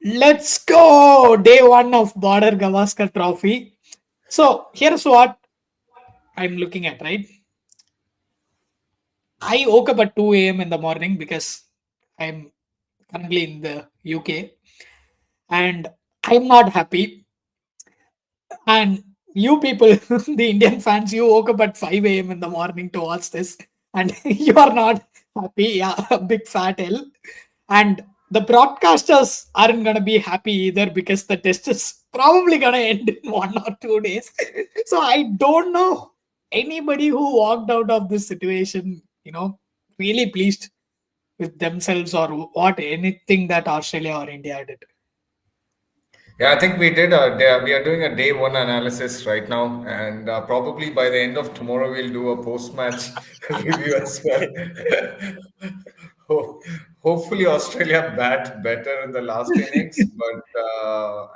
Let's go! Day one of Border-Gavaskar trophy. So here's what I'm looking at, right? I woke up at 2 a.m. in the morning because I'm currently in the UK and I'm not happy. And you people, the Indian fans, you woke up at 5 a.m. in the morning to watch this and you are not happy. Yeah, a big fat L. And the broadcasters aren't going to be happy either because the test is probably going to end in 1 or 2 days. So I don't know anybody who walked out of this situation, really pleased with themselves or what anything that Australia or India did. Yeah, I think we are doing a day one analysis right now, and probably by the end of tomorrow we'll do a post-match review as well. Hopefully Australia bat better in the last innings, but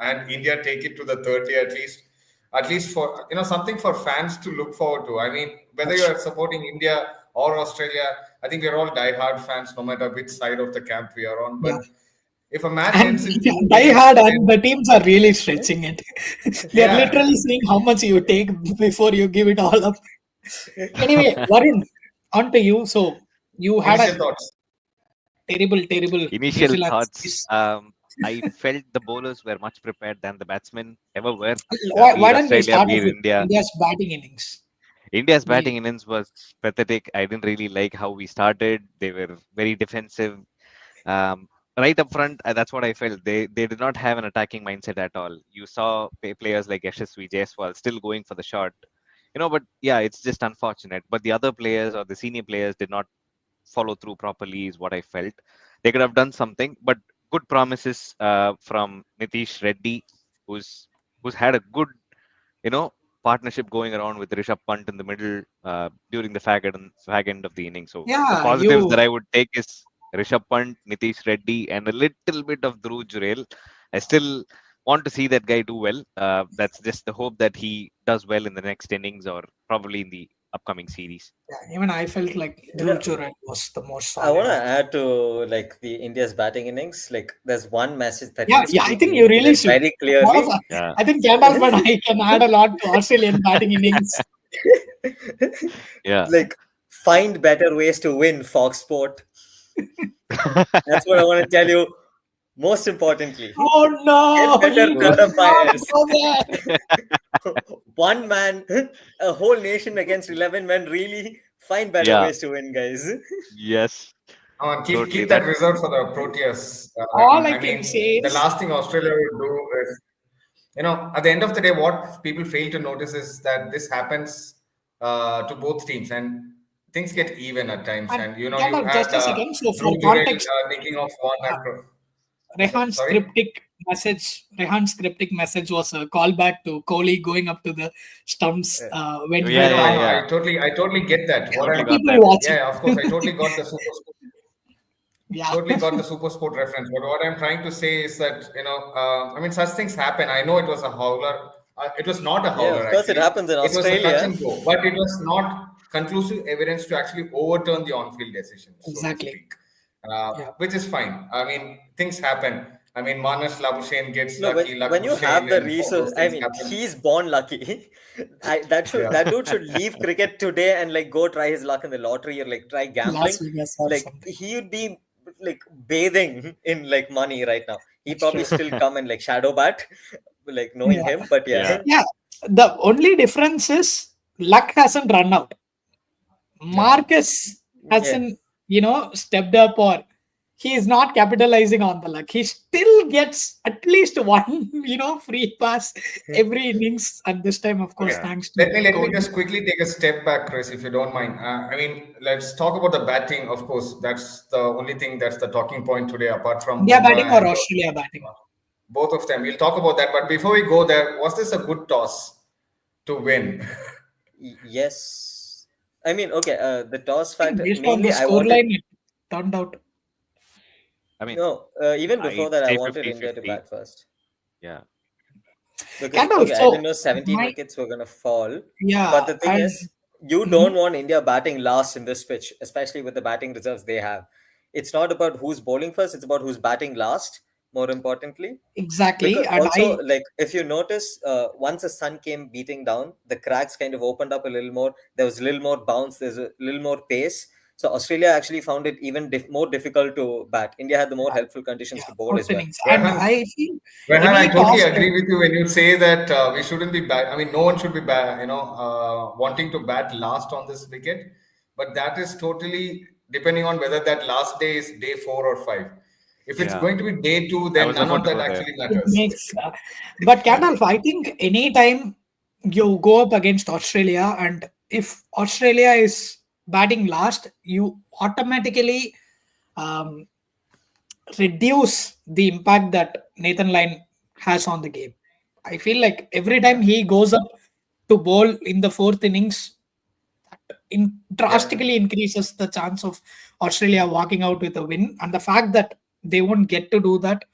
and India take it to the 30 at least for something for fans to look forward to. I mean, whether you are supporting India or Australia, I think we're all die-hard fans, no matter which side of the camp we are on. Yeah. But if a match And ends in two die games, hard, and then the teams are really stretching it. They are yeah. literally seeing how much you take before you give it all up. Anyway, Varun, on to you. So you had Initial a thoughts. terrible Initial New Zealand thoughts. series. I felt the bowlers were much prepared than the batsmen ever were. Why Be it don't we Australia, start be off it with India. India's batting innings? India's batting We innings was pathetic. I didn't really like how we started. They were very defensive. Um, right up front, that's what I felt. They did not have an attacking mindset at all. You saw players like Yashasvi Jaiswal still going for the shot. But yeah, it's just unfortunate. But the other players or the senior players did not follow through properly, is what I felt. They could have done something, but good promises from Nitish Reddy, who's had a good, you know, partnership going around with Rishabh Pant in the middle during the fag end of the inning. So the yeah, positives that you I would take is Rishabh Pant, Nitish Reddy, and a little bit of Dhruv Jurel. I still want to see that guy do well. That's just the hope that he does well in the next innings or probably in the upcoming series. yeah, even I felt like You Dhruv know, Jural was the most I solid want to of. add to like the India's batting innings. Like, there's one message that Yeah, needs to yeah, I be think you really communicated should. very One of, clearly. Yeah, I think Khandalf and I can add a lot to Australian batting innings. yeah. Like, find better ways to win, Fox Sport. That's what I want to tell you. Most importantly, Oh get no, better he Oh, did third not umpires. go there. One man, a whole nation against 11 men. Really find better yeah. ways to win, guys. Yes. And Totally. keep that That. reserved for the Proteas. All I I can mean, say the is, last thing Australia will do is, at the end of the day, what people fail to notice is that this happens to both teams, and things get even at times. and And you Khandalf, had just a second. So for Dhruv Jurel context, nicking off one uh, after. Rehan's Sorry. cryptic message was a callback to Kohli going up to the stumps when Oh, he yeah, had yeah, I know. yeah. I totally get that. What Totally the I'm, got people that. watching. yeah, of course, I totally got the super. Yeah, Totally got the super sport reference. But what I'm trying to say is that, I mean, such things happen. I know it was a howler. It was not a Yeah, howler, of course, it actually. happens in It was a touch Australia. and go, but it was not conclusive evidence to actually overturn the on field decision, so to exactly. speak, Yeah, which is fine. I mean, things happen. I mean, Manas Labuschagne gets No, lucky, when you have Labuschagne, the and all resource, those I things mean, happen. he's born lucky. That Yeah. dude should leave cricket today and like go try his luck in the lottery or like try Las gambling. Vegas or Like something. he would be like bathing in like money right now. He'd That's probably true. still come and like shadow bat, like knowing Yeah, him. But Yeah. yeah, yeah. The only difference is luck hasn't run out. Yeah. Marcus yeah. hasn't, stepped up or he is not capitalizing on the luck. He still gets at least one, free pass every innings. And this time, of course, Okay. Yeah. thanks to Let me Kohli. just quickly take a step back, Chris, if you don't mind. I mean, let's talk about the batting. Of course, that's the only thing that's the talking point today, apart from India batting Bumrah or and Australia batting? both of them. We'll talk about that. But before we go there, was this a good toss to win? Yes. I mean, okay. The toss I think factor. based on the Mainly, I wanted. scoreline, it turned out. I mean, No, even before I'd that, I say wanted India to 50-50. bat first Yeah. because Kind of. okay, I So, didn't know 17 my, wickets were gonna fall. But yeah. the thing And is, you mhm, don't want India batting last in this pitch, especially with the batting reserves they have. It's not about who's bowling first; it's about who's batting last. more importantly. Exactly. Because And also, like, if you notice, once the sun came beating down, the cracks kind of opened up a little more. There was a little more bounce. There's a little more pace. So Australia actually found it even more difficult to bat. India had the more helpful conditions yeah, to bowl as fourth well. innings. And Rehan, I feel Rehan, I any totally toss that, agree with you when you say that we shouldn't be bad. I mean, no one should be bad, wanting to bat last on this wicket. But that is totally depending on whether that last day is day 4 or 5. If it's Yeah, going to be day 2, I then was none about of to that go there. actually it matters. makes. But Khandalf, I think anytime you go up against Australia, and if Australia is batting last, you automatically um, reduce the impact that Nathan Lyon has on the game. I feel like every time Yeah, he goes up to bowl in the fourth innings, yeah. drastically increases the chance of Australia walking out with a win. And the fact that they won't get to do that,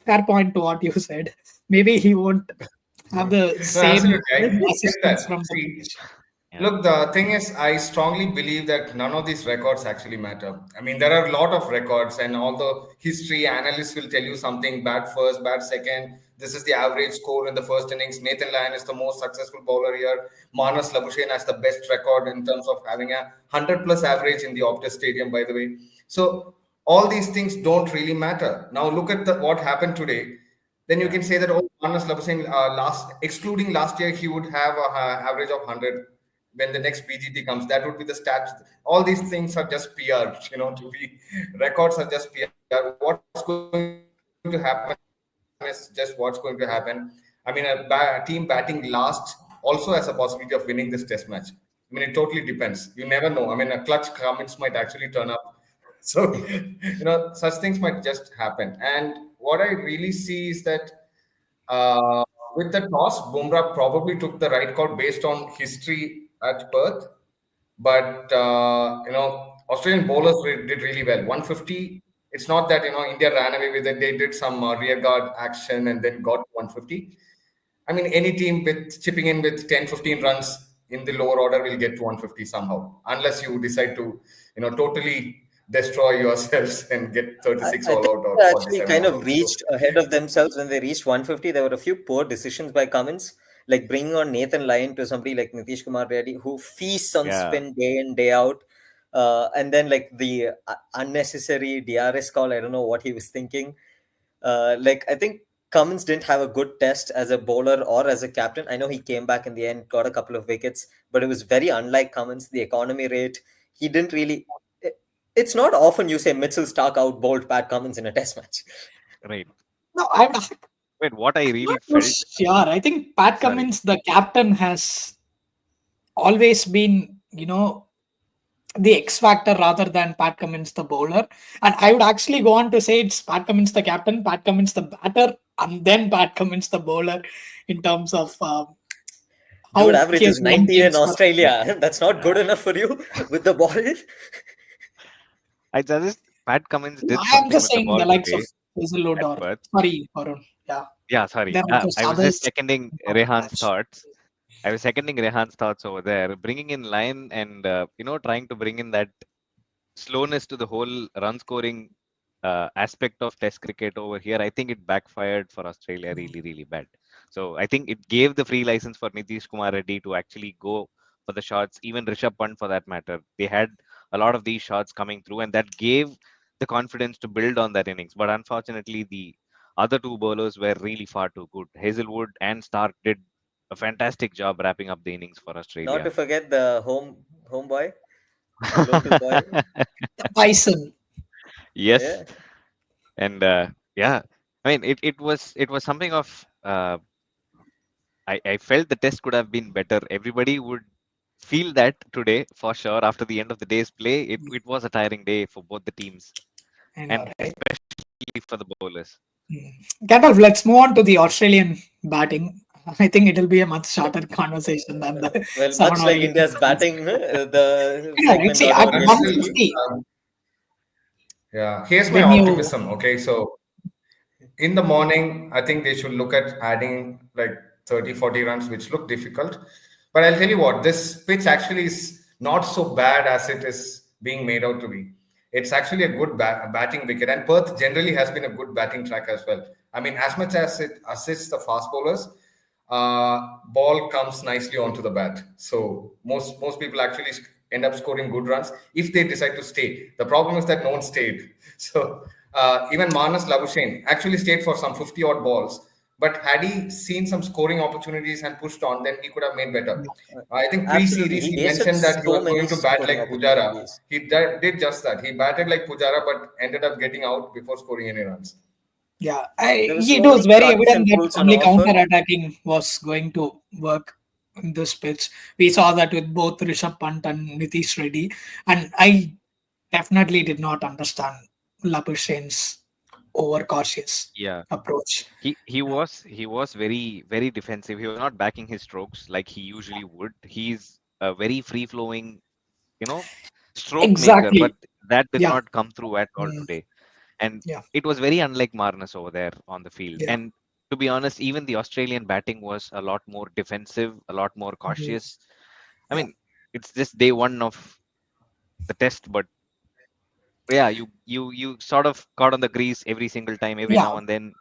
fair point to what you said. Maybe he won't have the No, same absolutely. I get assistance that. from the See, pitch. Yeah, look, the thing is, I strongly believe that none of these records actually matter. I mean, there are a lot of records, and all the history analysts will tell you something bad first, bad second. This is the average score in the first innings. Nathan Lyon is the most successful bowler here. Manas Labuschagne has the best record in terms of having a 100 plus average in the Optus Stadium, by the way. So, all these things don't really matter. Now, look at what happened today. Then you yeah, can say that, oh, Manas Labuschagne, excluding last year, he would have a average of 100 when the next BGT comes. That would be the stats. All these things are just PR, to be records are just PR. What's going to happen is just what's going to happen. I mean, a team batting last also has a possibility of winning this test match. I mean, it totally depends. You never know. I mean, a clutch Cummins might actually turn up. So, such things might just happen. And what I really see is that uh, with the toss, Bumrah probably took the right call based on history at Perth. But Australian bowlers did really well. 150. It's not that India ran away with it. They did some rear guard action and then got 150. I mean, any team with chipping in with 10, 15 runs in the lower order will get to 150 somehow, unless you decide to, totally destroy yourselves and get I, 36 I all think out or they actually 47 kind all of out. So, reached ahead of themselves when they reached 150. There were a few poor decisions by Cummins, like bringing on Nathan Lyon to somebody like Nitish Kumar Reddy, who feasts on yeah. spin day in, day out. And then, like, the unnecessary DRS call, I don't know what he was thinking. Like, I think Cummins didn't have a good test as a bowler or as a captain. I know he came back in the end, got a couple of wickets, but it was very unlike Cummins. The economy rate, he didn't really. It's not often you say Mitchell Stark out bowled Pat Cummins in a test match. Right. No, I'm Wait, what I not really too felt. sure. I think Pat Sorry. Cummins, the captain, has always been, the X factor rather than Pat Cummins, the bowler. And I would actually go on to say it's Pat Cummins, the captain, Pat Cummins, the batter, and then Pat Cummins, the bowler, in terms of Dude how he averages has won 90 in games for. Australia. That's not good Yeah. enough for you with the ball. I just Pat Cummins did I am something just with the saying ball the likes of today Hazelwood at or Perth. sorry, Varun. Yeah, Yeah, sorry. there are just I was just others seconding of the Rehan's match. thoughts. I was seconding Rehan's thoughts over there, bringing in line and trying to bring in that slowness to the whole run scoring aspect of Test cricket over here. I think it backfired for Australia really, really bad. So I think it gave the free license for Nitish Kumar Reddy to actually go for the shots, even Rishabh Pant for that matter. They had a lot of these shots coming through, and that gave the confidence to build on that innings. But unfortunately, the other two bowlers were really far too good. Hazelwood and Stark did a fantastic job wrapping up the innings for Not Australia. to forget the home boy, the local boy. The Bison. Yes, Yeah. and yeah, I mean it was something of I felt the test could have been better. Everybody would feel that today for sure. After the end of the day's play, it was a tiring day for both the teams I know, and right? especially for the bowlers. Gandalf, let's move on to the Australian batting. I think it'll be a much shorter conversation than the Well, seven much or like eight India's minutes. batting, the I know, right? segment See, got at over I'm really still, quickly. 150, um, yeah, here's my when you optimism. Okay, so in the morning, I think they should look at adding like 30, 40 runs, which look difficult. But I'll tell you what, this pitch actually is not so bad as it is being made out to be. it's actually a good batting wicket. And Perth generally has been a good batting track as well. I mean, as much as it assists the fast bowlers, ball comes nicely onto the bat. So most people actually end up scoring good runs if they decide to stay. The problem is that no one stayed. So even Manas Labuschagne actually stayed for some 50 odd balls. But had he seen some scoring opportunities and pushed on, then he could have made better. I think Absolutely. pre-series He he wasted mentioned that he so was many going to bat scoring like Pujara. opportunities. He did just that. He batted like Pujara, but ended up getting out before scoring any runs. Yeah, There were it so was many very cuts evident and that pulls on only offer. counter-attacking was going to work in this pitch. We saw that with both Rishabh Pant and Nitish Reddy, and I definitely did not understand Labuschagne's overcautious Yeah, approach. he was very defensive. He was not backing his strokes like he usually would. He's a very free flowing, you know, stroke maker, but Exactly. that did Yeah. not come through at all Mm, today. And yeah. it was very unlike Marnus over there on the field. Yeah. And to be honest, even the Australian batting was a lot more defensive, a lot more Mhm. cautious. I Yeah. mean, it's just day one of the test, but yeah, you sort of caught on the grease every single time, every Yeah. now and then.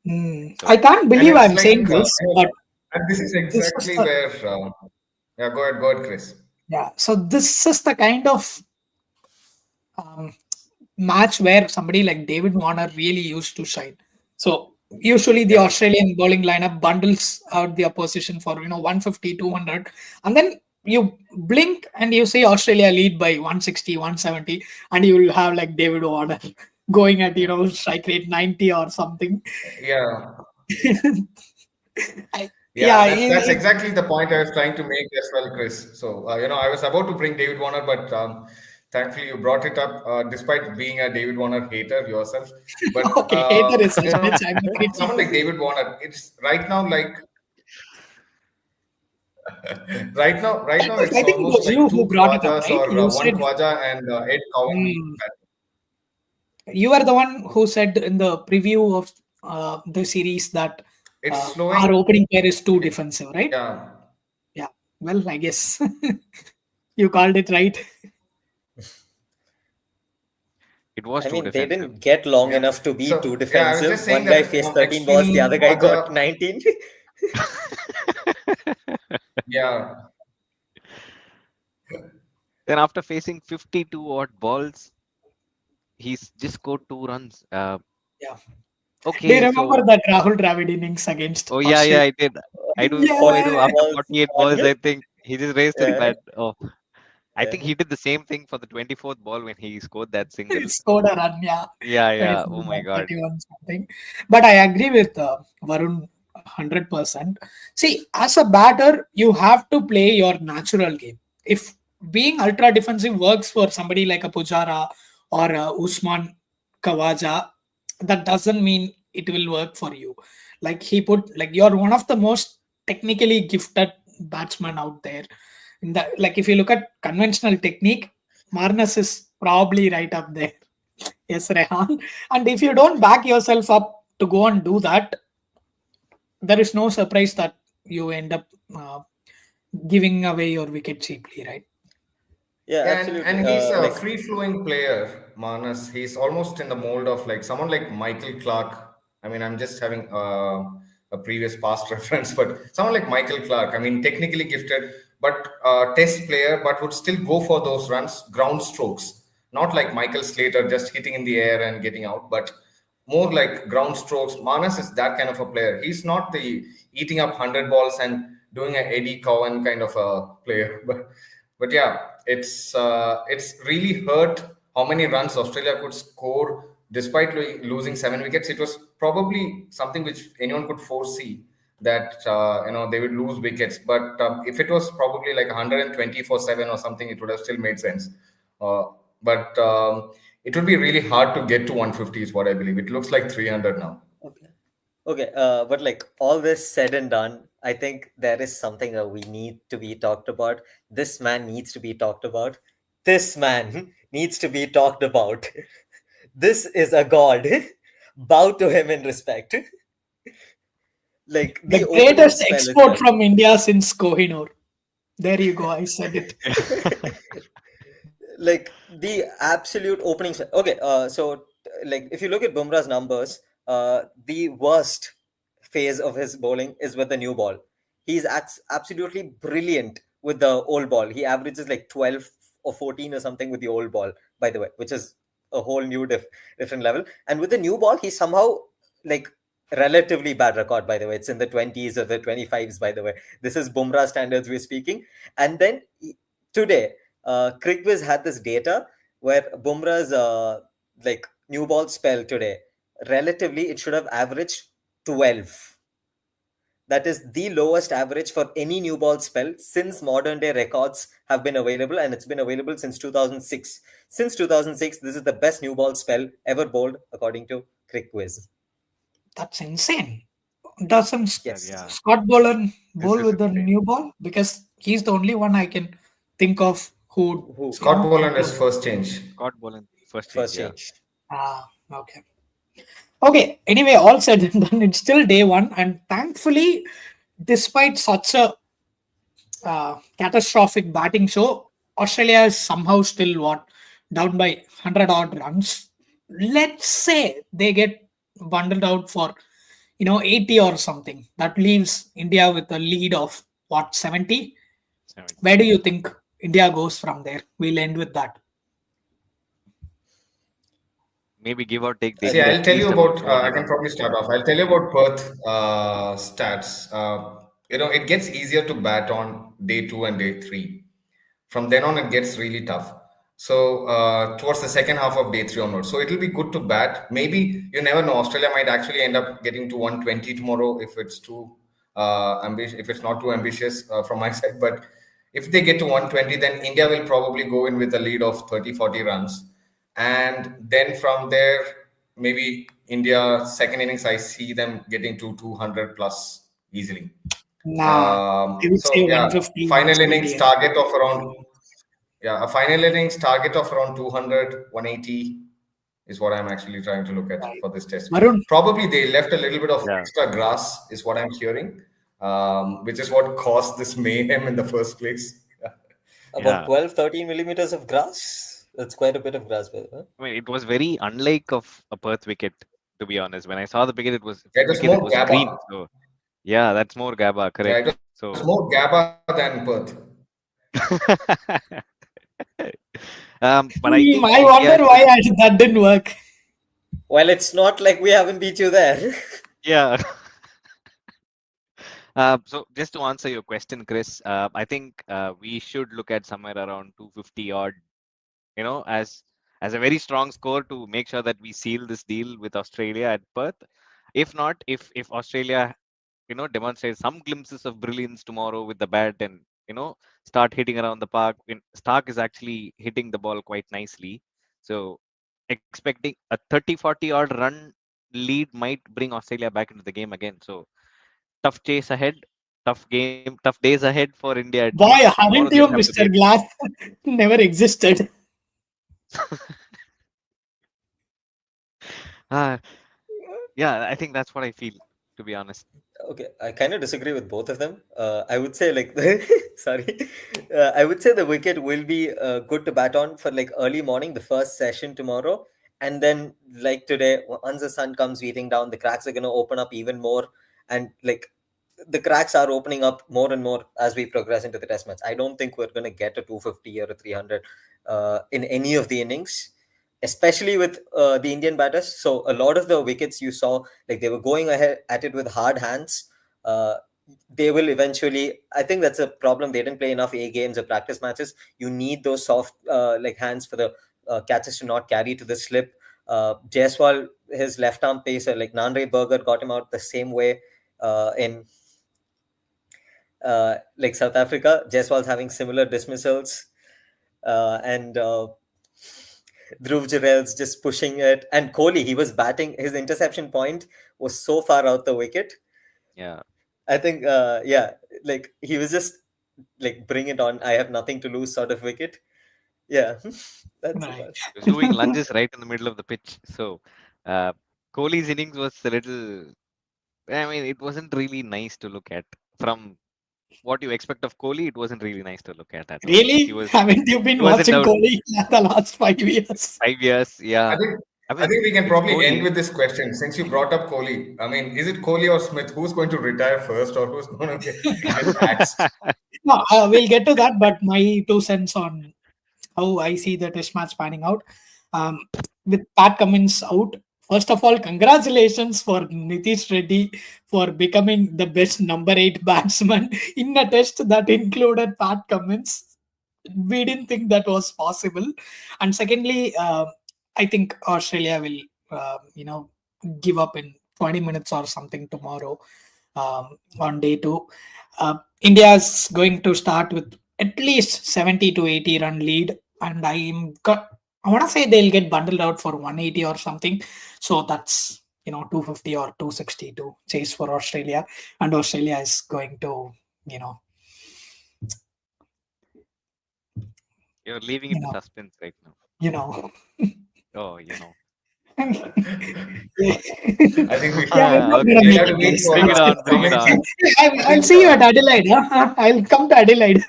I So can't And believe it's I'm like, saying this, but and this is this is exactly the where, yeah, go ahead, Chris. yeah. So this is the kind of um, match where somebody like David Warner really used to shine. So usually the Yeah, Australian bowling lineup bundles out the opposition for 150, 200, and then you blink and you see Australia lead by 160, 170, and you will have like David Warner going at strike rate 90 or something. yeah, Yeah, yeah. That's exactly the point I was trying to make as well, Chris. So I was about to bring David Warner, but thankfully you brought it up, despite being a David Warner hater yourself. But okay, hater is a stretch. I'm a critic. someone like David Warner, it's right now like right now it's I think it almost was like you two who brought it up, Khwajas right? or You one said Khwaja and Ed Cowan. hmm, you were the one who said in the preview of the series that It's slowing. our opening pair is too defensive, right? Yeah, Yeah. Well, I guess you called it right. it was I too mean, they defensive. didn't get long yeah. enough to be too So yeah, I was defensive. just saying One guy that faced from 13 balls, the other extreme guy got Khwaja. 19. Yeah, Then after facing 52 odd balls, he's just scored 2 runs. Yeah. Do you Okay, remember so that Rahul Dravid innings against oh yeah, Australia? I did. I do. I do. 42 Yeah. After balls 48 on balls, him. I think he just raised his Yeah, bat. Oh, I think yeah. he did the same thing for the 24th ball when he scored that It single. scored a run, yeah, Yeah. 24 Oh my or God. 31 something. But I agree with Varun 100%. See, as a batter, you have to play your natural game. If being ultra defensive works for somebody like a Pujara or Usman Kawaja, that doesn't mean it will work for you. Like you're one of the most technically gifted batsmen out there. Like if you look at conventional technique, Marnus is probably right up there. Yes, Rehan. And if you don't back yourself up to go and do that, there is no surprise that you end up giving away your wicket cheaply, right? Yeah, yeah, absolutely. and he's a Like, free-flowing player, Manas. He's almost in the mold of like someone like Michael Clark. I mean, I'm just having a previous past reference, but someone like Michael Clark. I mean, technically gifted, but test player, but would still go for those runs, ground strokes. Not like Michael Slater just hitting in the air and getting out, but more like ground strokes. Manas is that kind of a player. He's not the eating up 100 balls and doing a Eddie Cowan kind of a player. But yeah, it's really hurt how many runs Australia could score despite losing 7 wickets. It was probably something which anyone could foresee that they would lose wickets. But if it was probably like 120 for 7 or something, it would have still made sense. Uh, but it would be really hard to get to 150 is what I believe. It looks like 300 now. okay. Okay, but like all this said and done, I think there is something we need to be talked about. This man needs to be talked about. This man needs to be talked about. This is a god. Bow to him in respect. Like the The opening greatest spell export itself. from India since Kohinoor. There you go. I said it. like the absolute opening. Okay, so like if you look at Bumrah's numbers, the worst phase of his bowling is with the new ball. He's absolutely brilliant with the old ball. He averages like 12 or 14 or something with the old ball, by the way, which is a whole new different level. And with the new ball, he somehow like relatively bad record, by the way. It's in the 20s or the 25s, by the way. This is Bumrah standards we're speaking. And then today, Krigviz had this data where Bumrah's like new ball spell today, relatively, it should have averaged 12. That is the lowest average for any new ball spell since modern day records have been available, and it's been available since 2006. Since 2006, this is the best new ball spell ever bowled, according to Krigviz. That's insane. Doesn't Yes. Yeah, Scott Boland this bowl is with the insane. new ball? Because he's the only one I can think of who, Who? Scott Boland is first change. Scott Boland, first change. First Yeah, change. Okay. Okay. Anyway, all said and done, it's still day one, and thankfully, despite such a catastrophic batting show, Australia is somehow still what down by 100 odd runs. Let's say they get bundled out for 80 or something. That leaves India with a lead of what, 70. 70. Where do you think India goes from there? We'll end with that. Maybe give or take, they I See, need think at I'll tell you least about about. 200 I can runs. probably start off. I'll tell you about Perth stats. It gets easier to bat on day two and day three. From then on, it gets really tough. So towards the second half of day three onwards, so it'll be good to bat. Maybe you never know. Australia might actually end up getting to 120 tomorrow if it's too ambitious. If it's not too ambitious from my side, but if they get to 120, then India will probably go in with a lead of 30-40 runs, and then from there, maybe India second innings, I see them getting to 200 plus easily. Nah, I would say So yeah, 150, final 160. innings target of around a final innings target of around 200, 180 is what I'm actually trying to look at Right. for this test. Varun, Probably they left a little bit of Yeah, extra grass, is what I'm hearing, which is what caused this mayhem in the first place. about yeah. 12, 13 millimeters of grass. That's quite a bit of grass, by the way. I mean, it was very unlike of a Perth wicket, to be honest. When I saw the It was wicket, it more was green. GABA. So yeah, that's more GABA, Yeah, it correct. was So more GABA than Perth. but I think I India wonder should, why that didn't work. Well, it's not like we haven't beat you there. yeah. So just to answer your question, Chris, I think we should look at somewhere around 250 odd, as a very strong score to make sure that we seal this deal with Australia at Perth. If not, if Australia, demonstrate some glimpses of brilliance tomorrow with the bat and start hitting around the park. Stark is actually hitting the ball quite nicely, so expecting a 30-40 odd run lead might bring Australia back into the game again. So tough chase ahead, tough game, tough days ahead for India at least. Why Tomorrow haven't they'll you, have to Mr. get. Glass? Never existed. uh, yeah, I think that's what I feel, to be honest. Okay, I kind of disagree with both of them. I would say like sorry, I would say the wicket will be good to bat on for like early morning, the first session tomorrow, and then like today, once the sun comes beating down, the cracks are going to open up even more, and like the cracks are opening up more and more as we progress into the test match. I don't think we're going to get a 250 or a 300 in any of the innings, especially with the Indian batters. So a lot of the wickets you saw, like they were going ahead at it with hard hands. Uh, they will eventually. I think that's a problem. They didn't play enough A games or practice matches. You need those soft like hands for the catches to not carry to the slip. Jaiswal, his left arm pacer, like Nanre Berger, got him out the same way in like South Africa. Jaiswal's having similar dismissals, and Dhruv Jurel's just pushing it. And Kohli, he was batting. His interception point was so far out the wicket. Yeah, I think, yeah, like he was just like bring it on. I have nothing to lose sort of wicket. Yeah, that's Right. about. he was doing lunges right in the middle of the pitch. So uh, Kohli's innings was a little. I mean, it wasn't really nice to look at from what you expect of Kohli, it wasn't really nice to look at all. Really? He was Haven't you been he wasn't watching out Kohli the last 5 years? 5 years. I Yeah, think I I mean think we can it's probably end Kohli. with this question since you brought up Kohli. I mean, is it Kohli or Smith? Who's going to retire first, or who's going to get axed? No, we'll get to that, but my 2 cents on how I see the test match panning out. Um, with Pat Cummins out, first of all, congratulations for Nitish Reddy for becoming the best number 8 batsman in a test that included Pat Cummins. We didn't think that was possible. And secondly, I think Australia will, give up in 20 minutes or something tomorrow on day 2. India is going to start with at least 70 to 80 run lead, and I want to say they'll get bundled out for 180 or something. So that's 250 or 260 to chase for Australia, and Australia is going to you know You're leaving you it in know suspense right now. you know. Oh, you know. Yeah. I think we Yeah, we're not Okay, gonna we make have to it wait nice. for bring it on, bring it Cummins. on. I I'll think see you at Adelaide. Huh? I'll come to Adelaide.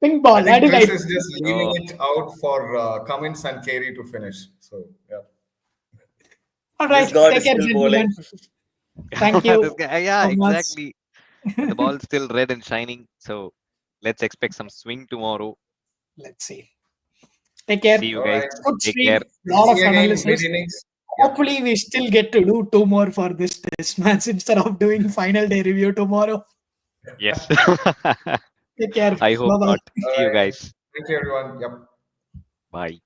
Pink I ball, think Chris Adelaide. is just leaving Oh, it out for Cummins and Carey to finish. So yeah, All This right. god Take is care, still bowling. gentlemen. Thank you this guy, yeah, so much. exactly. The ball's still red and shining, so let's expect some swing tomorrow. Let's see. Take See care. you all guys. right. Good Take stream. care. Lot See of you again mid analysis. innings. Yeah. Hopefully, we still get to do 2 more for this test match instead of doing final day review tomorrow. Yes. Take care. I hope Bye bye. not. All See you right. guys. Thank you, everyone. Yep. Bye.